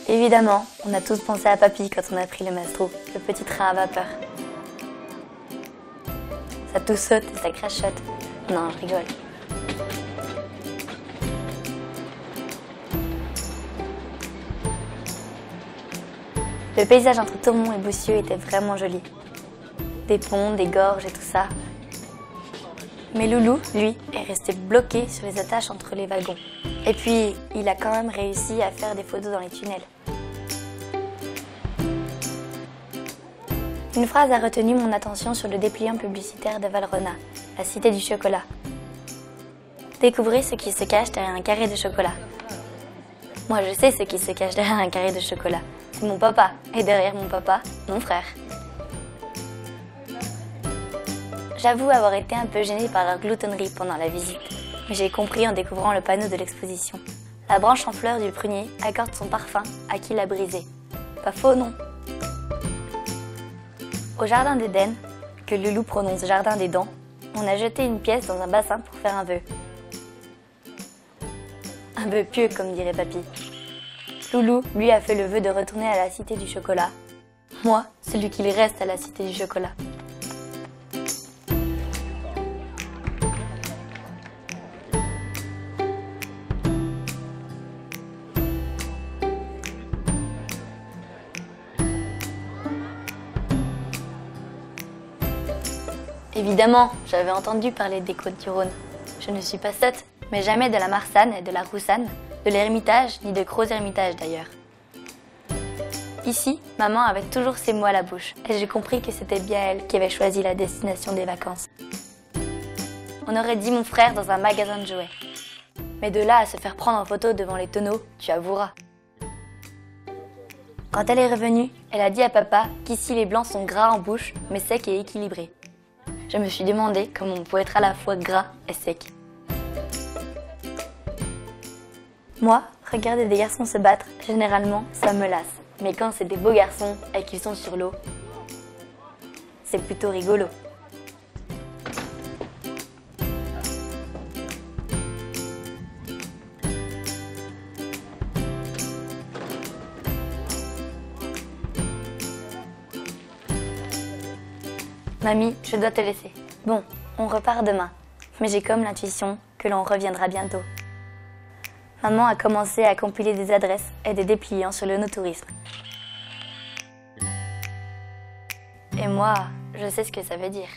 Évidemment, on a tous pensé à Papy quand on a pris le Maestro, le petit train à vapeur. Ça tout saute et ça crachote. Non, je rigole. Le paysage entre Thomont et Boussieux était vraiment joli. Des ponts, des gorges et tout ça. Mais Loulou, lui, est resté bloqué sur les attaches entre les wagons. Et puis, il a quand même réussi à faire des photos dans les tunnels. Une phrase a retenu mon attention sur le dépliant publicitaire de Valrhona, la cité du chocolat. Découvrez ce qui se cache derrière un carré de chocolat. Moi, je sais ce qui se cache derrière un carré de chocolat. C'est mon papa, et derrière mon papa, mon frère. J'avoue avoir été un peu gênée par leur gloutonnerie pendant la visite, mais j'ai compris en découvrant le panneau de l'exposition. La branche en fleurs du prunier accorde son parfum à qui l'a brisé. Pas faux, non? Au jardin d'Éden, que Loulou prononce jardin des dents, on a jeté une pièce dans un bassin pour faire un vœu. Un vœu pieux, comme dirait Papy. Loulou, lui, a fait le vœu de retourner à la cité du chocolat. Moi, celui qu'il reste à la cité du chocolat. Évidemment, j'avais entendu parler des Côtes du Rhône. Je ne suis pas sotte, mais jamais de la Marsanne et de la Roussanne, de l'Ermitage, ni de Gros-Hermitage d'ailleurs. Ici, maman avait toujours ses mots à la bouche, et j'ai compris que c'était bien elle qui avait choisi la destination des vacances. On aurait dit mon frère dans un magasin de jouets. Mais de là à se faire prendre en photo devant les tonneaux, tu avoueras. Quand elle est revenue, elle a dit à papa qu'ici les blancs sont gras en bouche, mais secs et équilibrés. Je me suis demandé comment on peut être à la fois gras et sec. Moi, regarder des garçons se battre, généralement, ça me lasse. Mais quand c'est des beaux garçons et qu'ils sont sur l'eau, c'est plutôt rigolo. Mamie, je dois te laisser. Bon, on repart demain. Mais j'ai comme l'intuition que l'on reviendra bientôt. Maman a commencé à compiler des adresses et des dépliants sur le no-tourisme. Et moi, je sais ce que ça veut dire.